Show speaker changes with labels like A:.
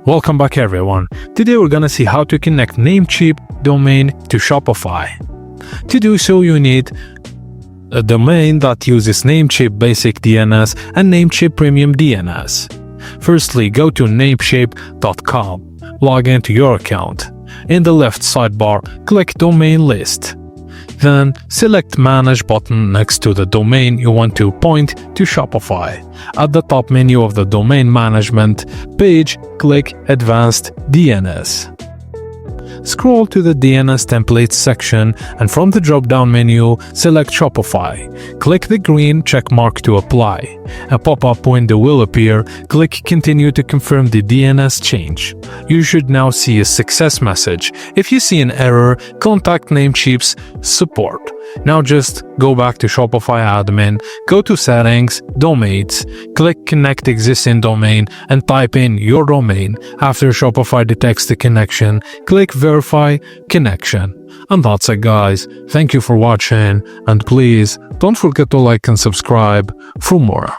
A: Welcome back everyone. Today we're gonna see how to connect Namecheap domain to Shopify. To do so you need a domain that uses Namecheap Basic DNS and Namecheap Premium DNS. Firstly, go to namecheap.com, log into your account. In the left sidebar, click Domain List. Then select Manage button next to the domain you want to point to Shopify. At the top menu of the domain management page, click Advanced DNS. Scroll to the DNS templates section and from the drop-down menu, select Shopify. Click the green check mark to apply. A pop-up window will appear. Click Continue to confirm the DNS change. You should now see a success message. If you see an error, contact Namecheap's support. Now just go back to Shopify admin, go to Settings, Domains, click Connect Existing Domain and type in your domain. After Shopify detects the connection, click Verify Connection. And that's it guys. Thank you for watching and please don't forget to like and subscribe for more.